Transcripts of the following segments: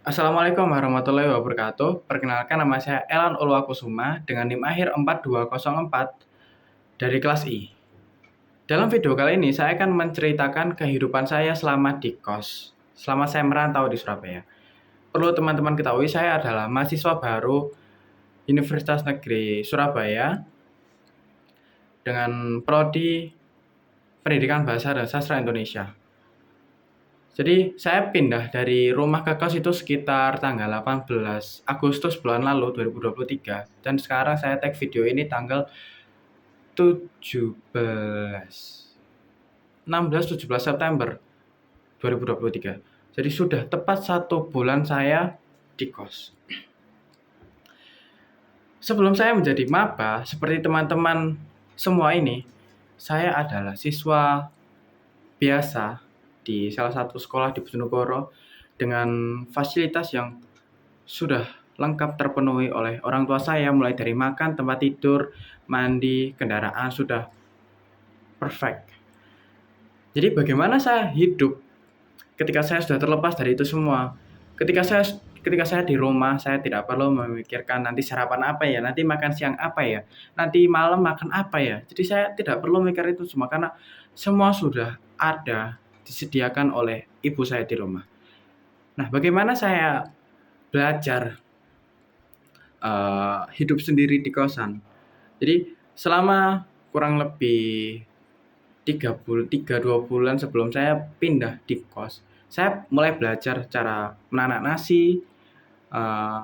Assalamualaikum warahmatullahi wabarakatuh. Perkenalkan nama saya Elan Ulwakusuma dengan NIM akhir 4204 dari kelas I. Dalam video kali ini saya akan menceritakan kehidupan saya selama di kos, selama saya merantau di Surabaya. Perlu teman-teman ketahui saya adalah mahasiswa baru Universitas Negeri Surabaya dengan prodi Pendidikan Bahasa dan Sastra Indonesia. Jadi saya pindah dari rumah ke kos itu sekitar tanggal 18 Agustus bulan lalu 2023 dan sekarang saya tag video ini tanggal 17 16-17 September 2023. Jadi sudah tepat 1 bulan saya di kos. Sebelum saya menjadi maba seperti teman-teman semua ini, saya adalah siswa biasa di salah satu sekolah di Bojonegoro dengan fasilitas yang sudah lengkap terpenuhi oleh orang tua saya, mulai dari makan, tempat tidur, mandi, kendaraan sudah perfect. Jadi bagaimana saya hidup ketika saya sudah terlepas dari itu semua? Ketika saya di rumah, saya tidak perlu memikirkan nanti sarapan apa ya, nanti makan siang apa ya, nanti malam makan apa ya. Jadi saya tidak perlu mikir itu semua karena semua sudah ada disediakan oleh ibu saya di rumah. Nah, bagaimana saya belajar hidup sendiri di kosan? Jadi selama kurang lebih 2 bulan sebelum saya pindah di kos, saya mulai belajar cara menanak nasi, uh,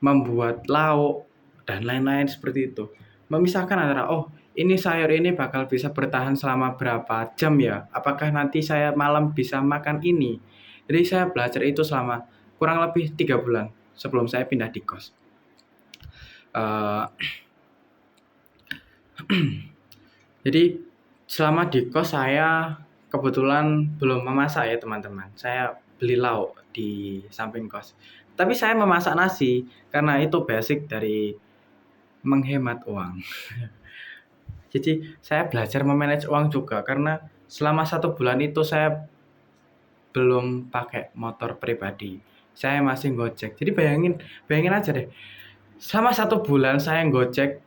membuat lauk, dan lain-lain seperti itu. Memisahkan antara, oh ini sayur ini bakal bisa bertahan selama berapa jam ya, apakah nanti saya malam bisa makan ini. Jadi saya belajar itu selama kurang lebih 3 bulan sebelum saya pindah di kos. Uh, Jadi selama di kos saya kebetulan belum memasak ya teman-teman. Saya beli lauk di samping kos. Tapi saya memasak nasi karena itu basic dari menghemat uang. Jadi saya belajar memanage uang juga karena selama 1 bulan itu saya belum pakai motor pribadi. Saya masih Gojek. Jadi bayangin aja deh. Selama 1 bulan saya Gojek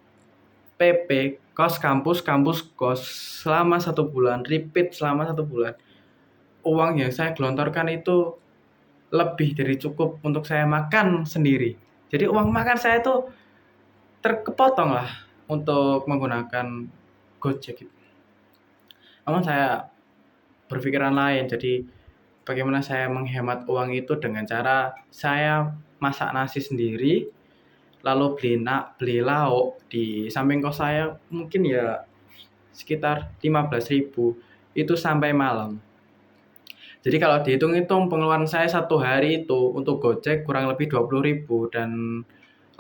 PP, kos kampus, kampus kos selama 1 bulan, repeat selama 1 bulan. Uang yang saya gelontorkan itu lebih dari cukup untuk saya makan sendiri. Jadi uang makan saya itu terkepotong lah untuk menggunakan Gojek. Namun saya berpikiran lain, jadi bagaimana saya menghemat uang itu dengan cara saya masak nasi sendiri, lalu beli lauk di samping kos saya mungkin ya sekitar 15.000 itu sampai malam. Jadi kalau dihitung-hitung pengeluaran saya 1 hari itu untuk Gojek kurang lebih 20.000 dan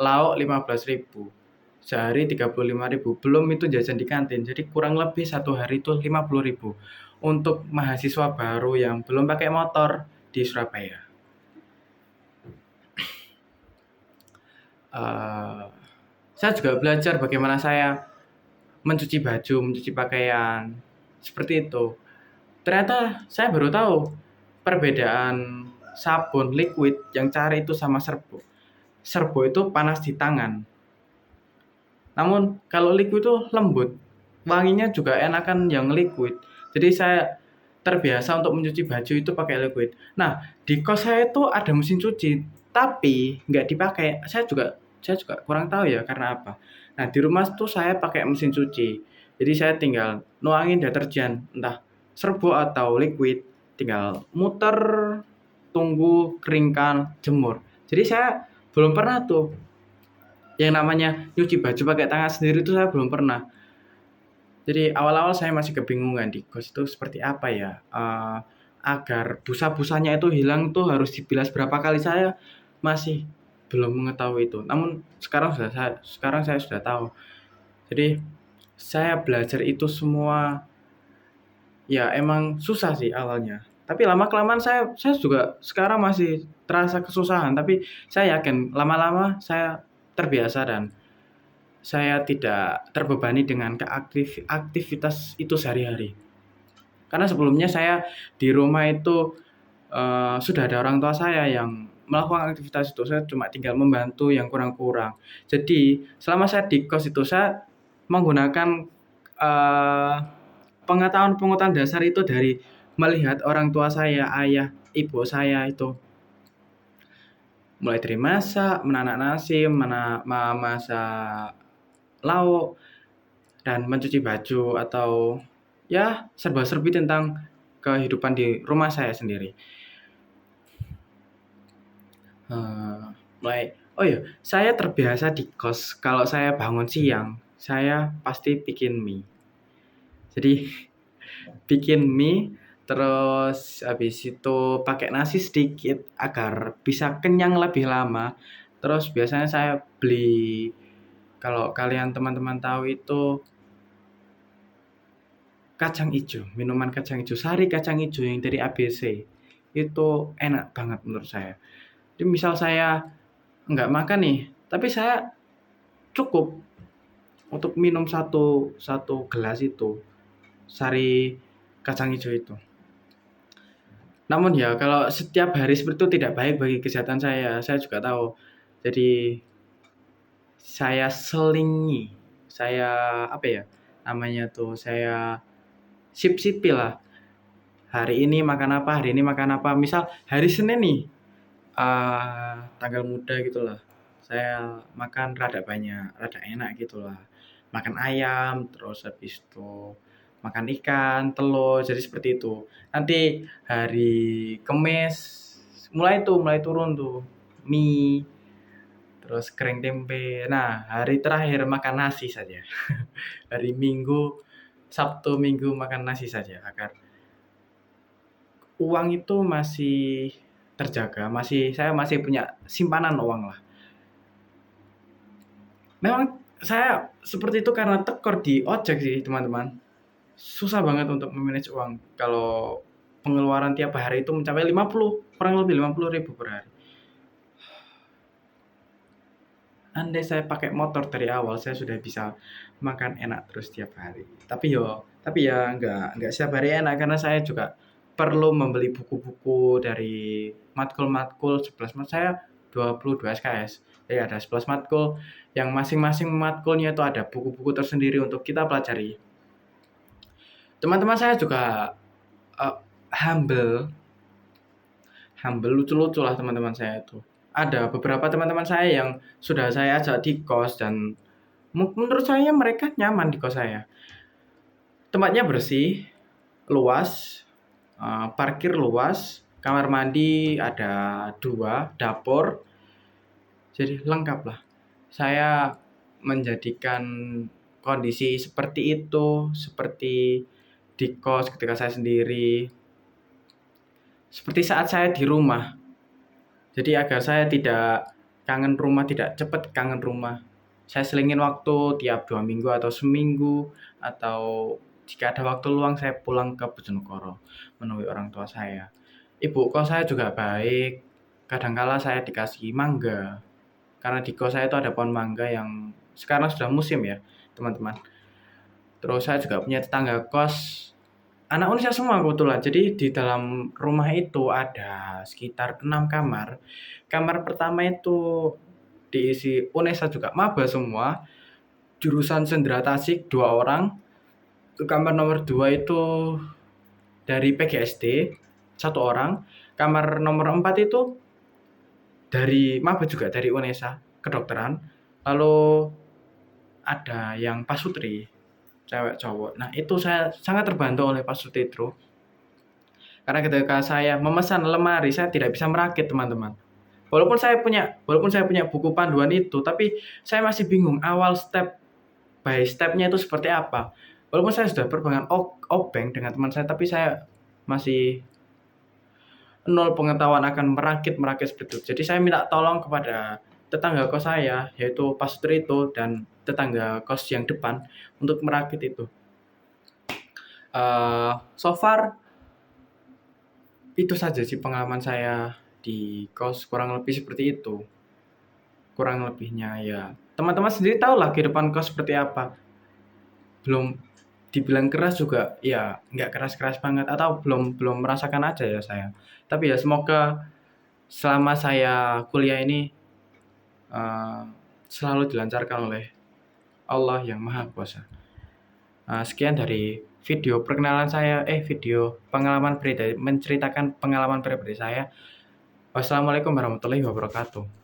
lauk 15.000. Sehari 35.000 belum itu jajan di kantin. Jadi kurang lebih 1 hari itu 50.000 untuk mahasiswa baru yang belum pakai motor di Surabaya. Saya juga belajar bagaimana saya mencuci baju, mencuci pakaian, seperti itu. Ternyata saya baru tahu perbedaan sabun liquid yang cair itu sama serbo. Serbo itu panas di tangan. Namun kalau liquid itu lembut, wanginya juga enakan yang liquid. Jadi saya terbiasa untuk mencuci baju itu pakai liquid. Nah, di kos saya itu ada mesin cuci, tapi nggak dipakai. Saya juga kurang tahu ya karena apa. Nah, di rumah tuh saya pakai mesin cuci. Jadi saya tinggal nuangin deterjen, entah serbo atau liquid, tinggal muter, tunggu, keringkan, jemur. Jadi saya belum pernah tuh yang namanya nyuci baju pakai tangan sendiri itu saya belum pernah. Jadi awal-awal saya masih kebingungan di kos itu seperti apa ya, agar busa-busanya itu hilang tuh harus dibilas berapa kali, saya masih belum mengetahui itu. Namun sekarang saya sudah tahu. Jadi saya belajar itu semua ya emang susah sih awalnya. Tapi lama-kelamaan saya juga sekarang masih terasa kesusahan, tapi saya yakin lama-lama saya terbiasa dan saya tidak terbebani dengan aktivitas itu sehari-hari. Karena sebelumnya saya di rumah itu sudah ada orang tua saya yang melakukan aktivitas itu, saya cuma tinggal membantu yang kurang-kurang. Jadi selama saya di kos itu saya menggunakan, eee, pengetahuan-pengetahuan dasar itu dari melihat orang tua saya, ayah, ibu saya itu. Mulai dari masak, menanak nasi, memasak lauk, dan mencuci baju atau ya serba-serbi tentang kehidupan di rumah saya sendiri. Mulai oh ya, saya terbiasa di kos kalau saya bangun siang, saya pasti bikin mie. Jadi bikin mie, terus habis itu pakai nasi sedikit agar bisa kenyang lebih lama. Terus biasanya saya beli, kalau kalian teman-teman tahu itu kacang ijo, minuman kacang ijo, sari kacang ijo yang dari ABC. Itu enak banget menurut saya. Jadi misal saya nggak makan nih, tapi saya cukup untuk minum satu satu gelas itu, sari kacang ijo itu. Namun ya kalau setiap hari seperti itu tidak baik bagi kesehatan saya juga tahu. Jadi saya selingi, saya apa ya namanya tuh, saya sip-sipilah. Hari ini makan apa, hari ini makan apa. Misal hari Senin nih, tanggal muda gitulah, saya makan rada banyak, rada enak gitulah. Makan ayam, terus habis itu makan ikan, telur, jadi seperti itu. Nanti hari Kamis mulai turun tuh mie, terus kering tempe. Nah, hari terakhir makan nasi saja. Hari Minggu, Sabtu, Minggu makan nasi saja agar uang itu masih terjaga, saya masih punya simpanan uang lah. Memang saya seperti itu karena tekor di ojek sih, teman-teman. Susah banget untuk me-manage uang kalau pengeluaran tiap hari itu mencapai 50, kurang lebih 50.000 per hari. Andai saya pakai motor dari awal, saya sudah bisa makan enak terus tiap hari. Tapi ya nggak setiap hari enak karena saya juga perlu membeli buku-buku dari matkul-matkul 11 saya 22 SKS. Jadi ada 11 matkul yang masing-masing matkulnya itu ada buku-buku tersendiri untuk kita pelajari. Teman-teman saya juga humble, lucu-lucu lah teman-teman saya itu. Ada beberapa teman-teman saya yang sudah saya ajak di kos dan menurut saya mereka nyaman di kos saya. Tempatnya bersih, luas, parkir luas, kamar mandi ada 2, dapur, jadi lengkap lah. Saya menjadikan kondisi seperti itu, seperti di kos ketika saya sendiri, seperti saat saya di rumah. Jadi agar saya tidak kangen rumah, tidak cepat kangen rumah, saya selingin waktu tiap 2 minggu atau seminggu, atau jika ada waktu luang saya pulang ke Bojonegoro menemui orang tua saya. Ibu kos saya juga baik, kadangkala saya dikasih mangga, karena di kos saya itu ada pohon mangga yang sekarang sudah musim ya, teman-teman. Terus saya juga punya tetangga kos, anak Unesa semua kebetulan. Jadi di dalam rumah itu ada sekitar 6 kamar. Kamar pertama itu diisi Unesa juga, maba semua, jurusan Sendera Tasik 2 orang. Kamar nomor 2 itu dari PGSD 1 orang. Kamar nomor 4 itu dari maba juga, dari Unesa kedokteran. Lalu ada yang pasutri, cewek cowok. Nah, itu saya sangat terbantu oleh pasutri itu. Karena ketika saya memesan lemari, saya tidak bisa merakit, teman-teman. Walaupun saya punya buku panduan itu, tapi saya masih bingung awal step by step-nya itu seperti apa. Walaupun saya sudah berpegang obeng dengan teman saya, tapi saya masih nol pengetahuan akan merakit seperti itu. Jadi saya minta tolong kepada tetangga kos saya, yaitu pastor itu dan tetangga kos yang depan untuk merakit itu. So far itu saja sih pengalaman saya di kos, kurang lebih seperti itu. Kurang lebihnya ya. Teman-teman sendiri tahu lah kehidupan kos seperti apa. Belum dibilang keras juga ya nggak keras-keras banget atau belum belum merasakan aja ya saya. Tapi ya semoga selama saya kuliah ini, eee, selalu dilancarkan oleh Allah yang Maha Kuasa. Sekian dari video pengalaman menceritakan pengalaman pribadi saya. Wassalamualaikum warahmatullahi wabarakatuh.